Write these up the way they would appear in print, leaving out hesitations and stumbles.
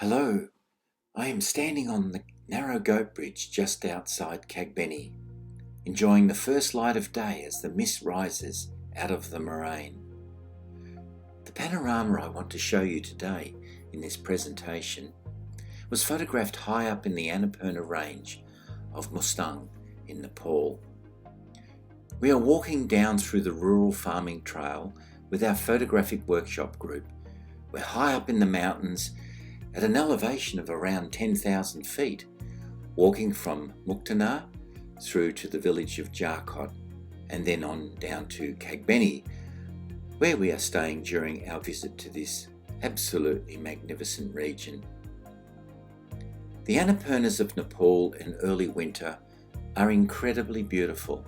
Hello, I am standing on the narrow goat bridge just outside Cagbeni, enjoying the first light of day as the mist rises out of the moraine. The panorama I want to show you today in this presentation was photographed high up in the Annapurna Range of Mustang in Nepal. We are walking down through the rural farming trail with our photographic workshop group. We're high up in the mountains at an elevation of around 10,000 feet, walking from Muktana through to the village of Jharkot and then on down to Cagbeni, where we are staying during our visit to this absolutely magnificent region. The Annapurnas of Nepal in early winter are incredibly beautiful,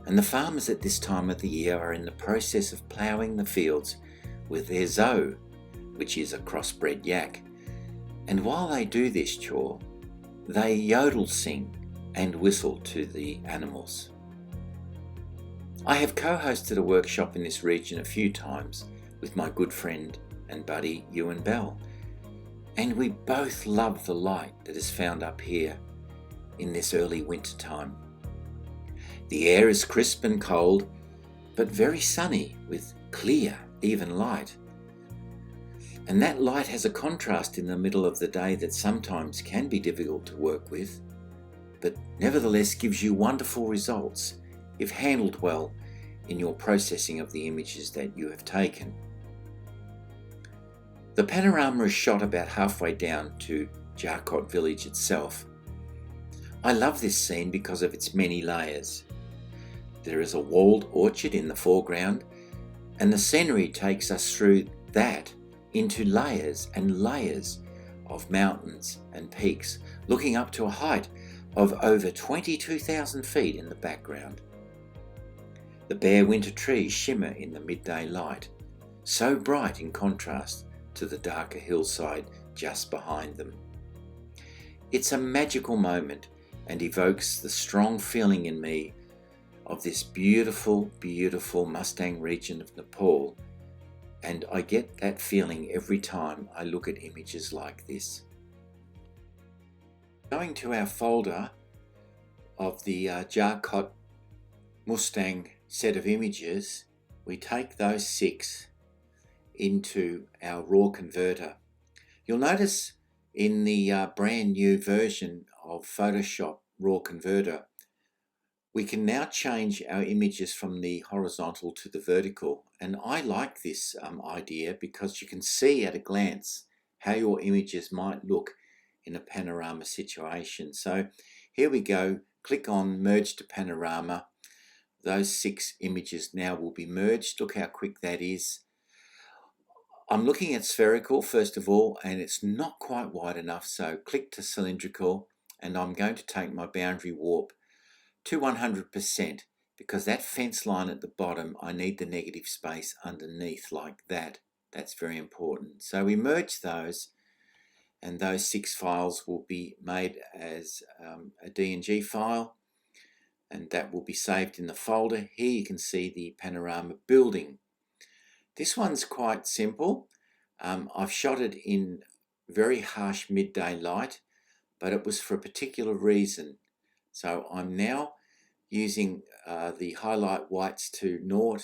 and the farmers at this time of the year are in the process of ploughing the fields with their zo, which is a crossbred yak. And while they do this chore, they yodel sing and whistle to the animals. I have co-hosted a workshop in this region a few times with my good friend and buddy Ewan Bell, and we both love the light that is found up here in this early winter time. The air is crisp and cold, but very sunny with clear, even light. And that light has a contrast in the middle of the day that sometimes can be difficult to work with, but nevertheless gives you wonderful results if handled well in your processing of the images that you have taken. The panorama is shot about halfway down to Jharkot village itself. I love this scene because of its many layers. There is a walled orchard in the foreground, and the scenery takes us through that into layers and layers of mountains and peaks, looking up to a height of over 22,000 feet in the background. The bare winter trees shimmer in the midday light, so bright in contrast to the darker hillside just behind them. It's a magical moment and evokes the strong feeling in me of this beautiful, beautiful Mustang region of Nepal, and I get that feeling every time I look at images like this. Going to our folder of the Jharkot Mustang set of images, we take those 6 into our raw converter. You'll notice in the brand new version of Photoshop raw converter, we can now change our images from the horizontal to the vertical, and I like this idea because you can see at a glance how your images might look in a panorama situation. So here we go, click on Merge to Panorama. Those 6 images now will be merged. Look how quick that is. I'm looking at spherical first of all, and it's not quite wide enough, so click to cylindrical, and I'm going to take my boundary warp to 100%, because that fence line at the bottom, I need the negative space underneath like that. That's very important. So we merge those, and those 6 files will be made as a DNG file, and that will be saved in the folder. Here you can see the panorama building. This one's quite simple. I've shot it in very harsh midday light, but it was for a particular reason. So I'm now using the highlight whites to 0,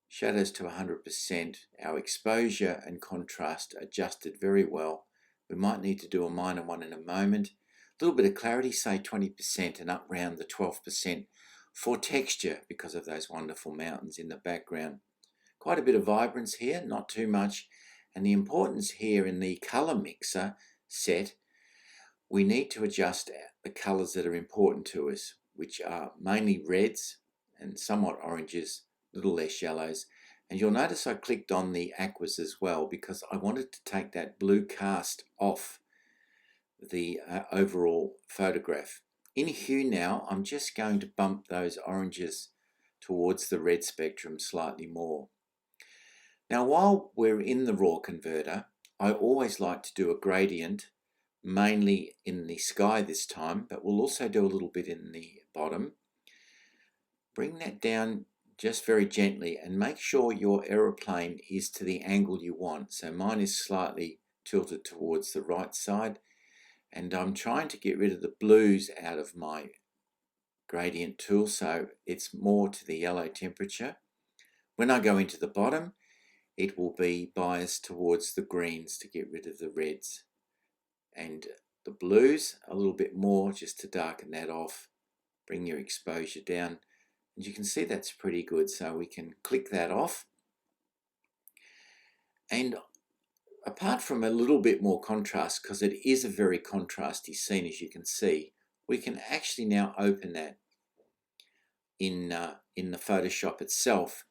shadows to 100%, our exposure and contrast adjusted very well. We might need to do a minor one in a moment. A little bit of clarity, say 20%, and up round the 12% for texture because of those wonderful mountains in the background. Quite a bit of vibrance here, not too much. And the importance here in the color mixer set, we need to adjust the colors that are important to us, which are mainly reds and somewhat oranges, little less yellows. And you'll notice I clicked on the aquas as well because I wanted to take that blue cast off the overall photograph. In hue now, I'm just going to bump those oranges towards the red spectrum slightly more. Now, while we're in the raw converter, I always like to do a gradient, mainly in the sky this time, but we'll also do a little bit in the bottom. Bring that down just very gently and make sure your aeroplane is to the angle you want. So mine is slightly tilted towards the right side, and I'm trying to get rid of the blues out of my gradient tool so it's more to the yellow temperature. When I go into the bottom, it will be biased towards the greens to get rid of the reds, and the blues a little bit more just to darken that off, bring your exposure down, and you can see that's pretty good. So we can click that off, and apart from a little bit more contrast, because it is a very contrasty scene as you can see, we can actually now open that in the Photoshop itself,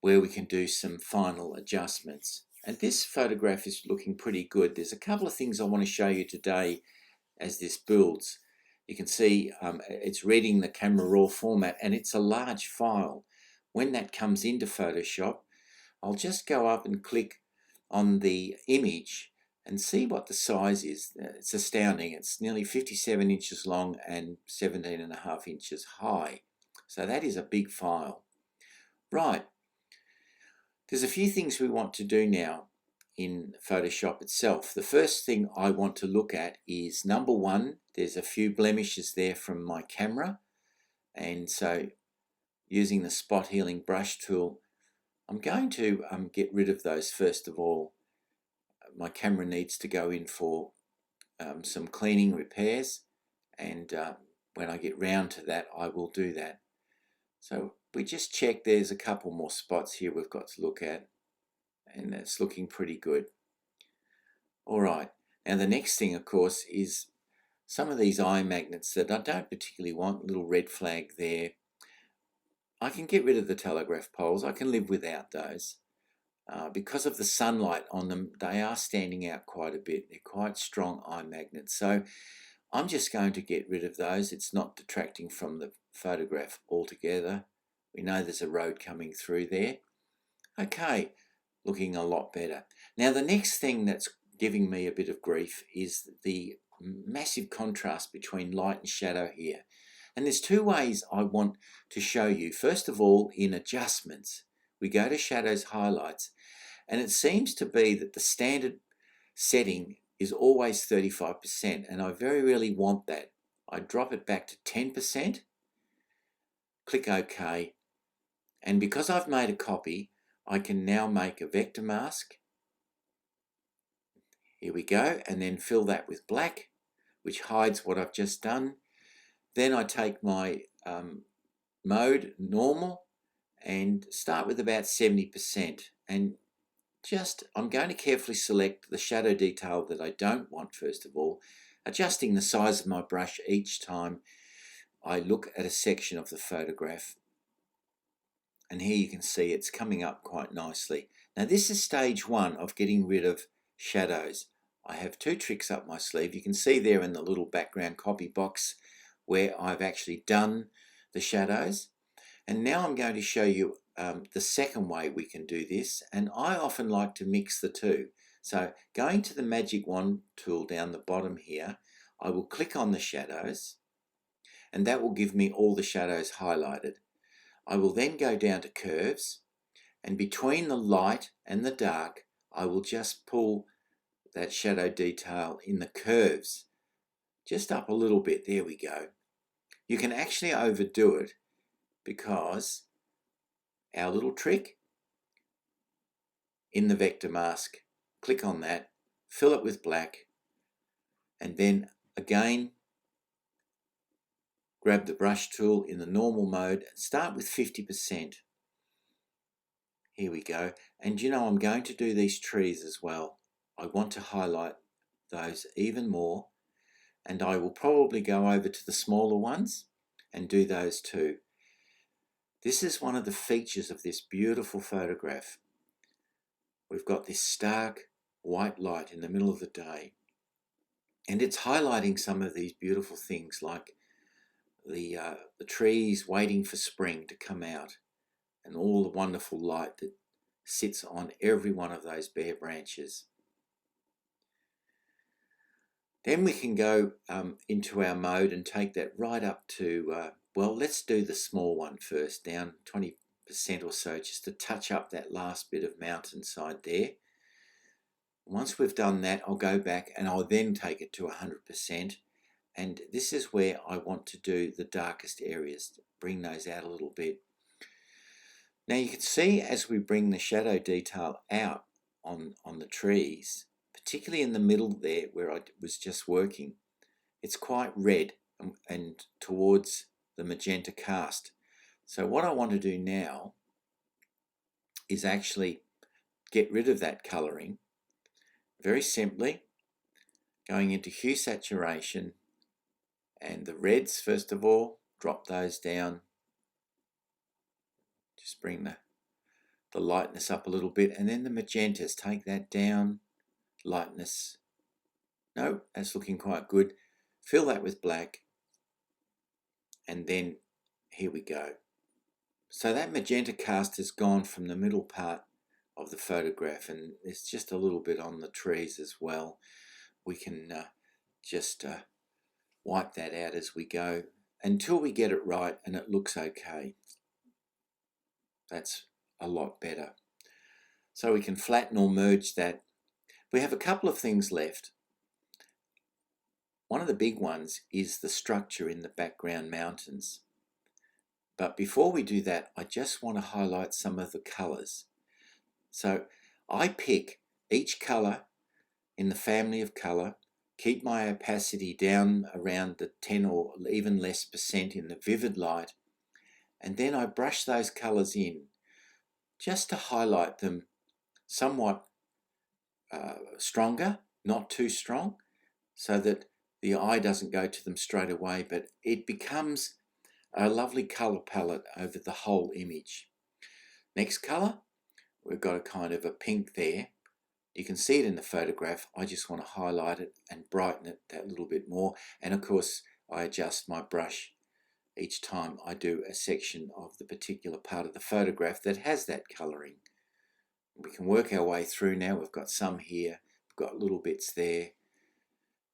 where we can do some final adjustments. And this photograph is looking pretty good. There's a couple of things I want to show you today as this builds. You can see it's reading the camera raw format, and it's a large file. When that comes into Photoshop, I'll just go up and click on the image and see what the size is. It's astounding. It's nearly 57 inches long and 17.5 inches high. So that is a big file. Right. There's a few things we want to do now in Photoshop itself. The first thing I want to look at is, number one, there's a few blemishes there from my camera, and so using the spot healing brush tool, I'm going to get rid of those first of all. My camera needs to go in for some cleaning repairs, and when I get round to that, I will do that. So we just check there's a couple more spots here we've got to look at, and that's looking pretty good. All right, now the next thing, of course, is some of these eye magnets that I don't particularly want. Little red flag there. I can get rid of the telegraph poles. I can live without those. Because of the sunlight on them, they are standing out quite a bit. They're quite strong eye magnets. So I'm just going to get rid of those. It's not detracting from the photograph altogether. We know there's a road coming through there. Okay, looking a lot better. Now the next thing that's giving me a bit of grief is the massive contrast between light and shadow here. And there's two ways I want to show you. First of all, in adjustments, we go to shadows, highlights, and it seems to be that the standard setting is always 35%, and I very rarely want that. I drop it back to 10%, click OK, and because I've made a copy, I can now make a vector mask. Here we go, and then fill that with black, which hides what I've just done. Then I take my mode, normal, and start with about 70%. And I'm going to carefully select the shadow detail that I don't want first of all, adjusting the size of my brush each time I look at a section of the photograph. And here you can see it's coming up quite nicely. Now this is stage one of getting rid of shadows. I have two tricks up my sleeve. You can see there in the little background copy box where I've actually done the shadows. And now I'm going to show you the second way we can do this, and I often like to mix the two. So going to the magic wand tool down the bottom here, I will click on the shadows, and that will give me all the shadows highlighted. I will then go down to curves, and between the light and the dark, I will just pull that shadow detail in the curves just up a little bit. There we go. You can actually overdo it, because our little trick in the vector mask, click on that, fill it with black, and then again grab the brush tool in the normal mode and start with 50%. Here we go. And you know, I'm going to do these trees as well. I want to highlight those even more, and I will probably go over to the smaller ones and do those too. This is one of the features of this beautiful photograph. We've got this stark white light in the middle of the day, and it's highlighting some of these beautiful things like the trees waiting for spring to come out, and all the wonderful light that sits on every one of those bare branches. Then we can go into our mode and take that right up to, well, let's do the small one first, down 20% or so, just to touch up that last bit of mountainside there. Once we've done that, I'll go back and I'll then take it to 100%. And this is where I want to do the darkest areas, bring those out a little bit. Now you can see as we bring the shadow detail out on the trees, particularly in the middle there where I was just working, it's quite red and towards the magenta cast. So what I want to do now is actually get rid of that colouring very simply, going into hue saturation, and the reds first of all, drop those down, just bring the lightness up a little bit, and then the magentas, take that down, lightness, no, that's looking quite good, fill that with black, and then here we go. So that magenta cast has gone from the middle part of the photograph, and it's just a little bit on the trees as well. We can just wipe that out as we go until we get it right and it looks okay. That's a lot better. So we can flatten or merge that. We have a couple of things left. One of the big ones is the structure in the background mountains. But before we do that, I just want to highlight some of the colours. So I pick each colour in the family of colour, keep my opacity down around the 10 or even less % in the vivid light, and then I brush those colours in just to highlight them somewhat stronger, not too strong, so that the eye doesn't go to them straight away, but it becomes a lovely colour palette over the whole image. Next colour, we've got a kind of a pink there. You can see it in the photograph. I just want to highlight it and brighten it that little bit more. And of course, I adjust my brush each time I do a section of the particular part of the photograph that has that colouring. We can work our way through now. We've got some here, we've got little bits there.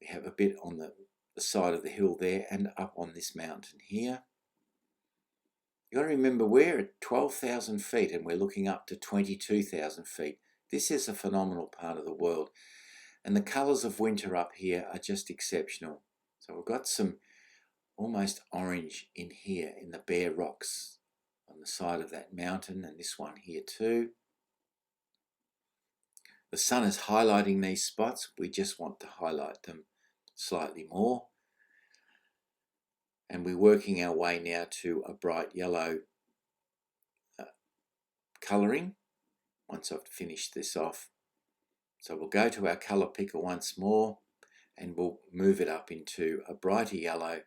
We have a bit on the side of the hill there and up on this mountain here. You've got to remember we're at 12,000 feet and we're looking up to 22,000 feet. This is a phenomenal part of the world. And the colours of winter up here are just exceptional. So we've got some almost orange in here in the bare rocks on the side of that mountain, and this one here too. The sun is highlighting these spots. We just want to highlight them slightly more. And we're working our way now to a bright yellow colouring once I've finished this off. So we'll go to our colour picker once more and we'll move it up into a brighter yellow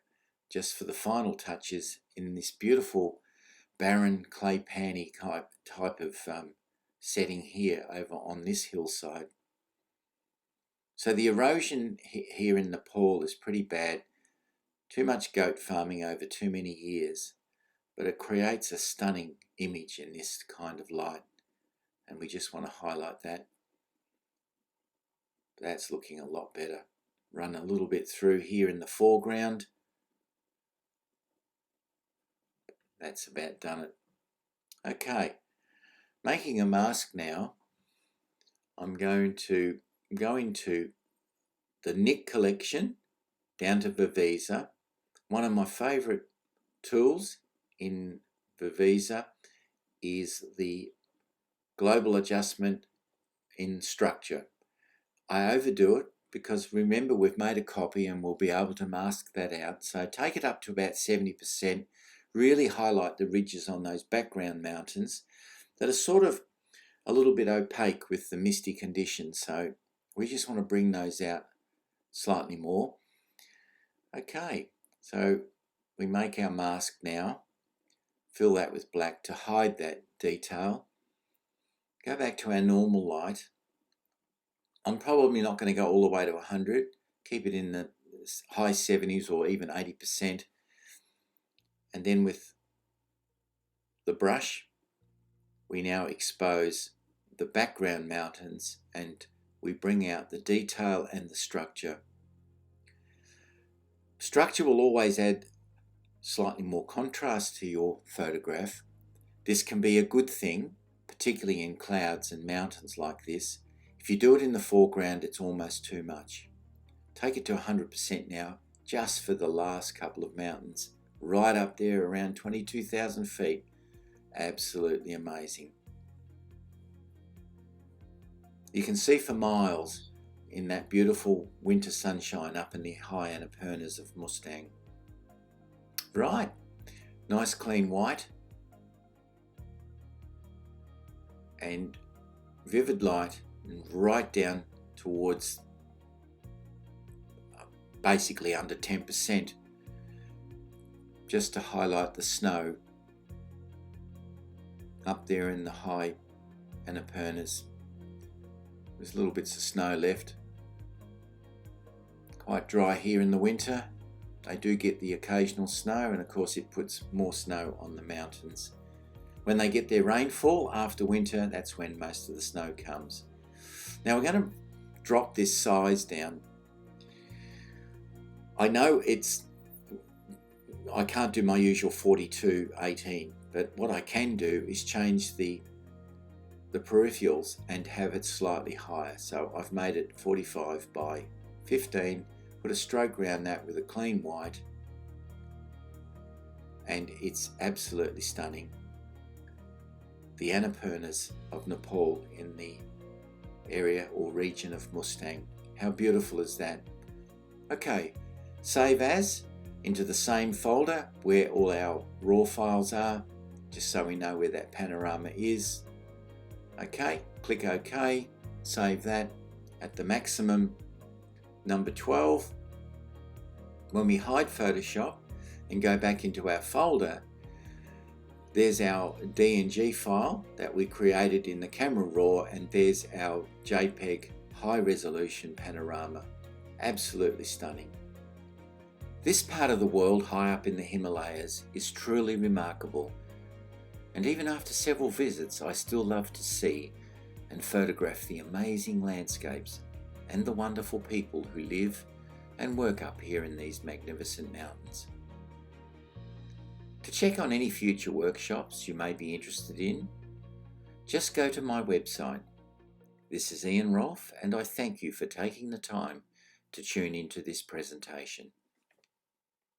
just for the final touches in this beautiful barren clay panny type of setting here over on this hillside. So the erosion here in Nepal is pretty bad. Too much goat farming over too many years, but it creates a stunning image in this kind of light, and we just want to highlight that. That's looking a lot better. Run a little bit through here in the foreground. That's about done it. Okay, making a mask now. I'm going to go into the Nick collection down to Vivisa. One of my favourite tools in Vivisa is the global adjustment in structure. I overdo it because remember we've made a copy and we'll be able to mask that out. So take it up to about 70%, really highlight the ridges on those background mountains that are sort of a little bit opaque with the misty conditions. So we just want to bring those out slightly more. Okay, so we make our mask now, fill that with black to hide that detail. Go back to our normal light. I'm probably not going to go all the way to 100. Keep it in the high 70s or even 80%. And then with the brush, we now expose the background mountains and we bring out the detail and the structure. Structure will always add slightly more contrast to your photograph. This can be a good thing, particularly in clouds and mountains like this. If you do it in the foreground, it's almost too much. Take it to 100% now, just for the last couple of mountains, right up there around 22,000 feet. Absolutely amazing. You can see for miles in that beautiful winter sunshine up in the high Annapurnas of Mustang. Right, nice clean white and vivid light, and right down towards basically under 10%, just to highlight the snow up there in the high Annapurnas. There's little bits of snow left. Quite dry here in the winter. They do get the occasional snow, and of course it puts more snow on the mountains. When they get their rainfall after winter, that's when most of the snow comes. Now we're going to drop this size down. I know I can't do my usual 42:18, but what I can do is change the peripherals and have it slightly higher. So I've made it 45:15, put a stroke around that with a clean white, and it's absolutely stunning. The Annapurnas of Nepal in the area or region of Mustang. How beautiful is that? Okay, save as into the same folder where all our raw files are, just so we know where that panorama is. Okay, click OK, save that at the maximum, number 12. When we hide Photoshop and go back into our folder, there's our DNG file that we created in the camera raw, and there's our JPEG high resolution panorama. Absolutely stunning. This part of the world high up in the Himalayas is truly remarkable, and even after several visits I still love to see and photograph the amazing landscapes and the wonderful people who live and work up here in these magnificent mountains. To check on any future workshops you may be interested in, just go to my website. This is Ian Rolfe, and I thank you for taking the time to tune into this presentation.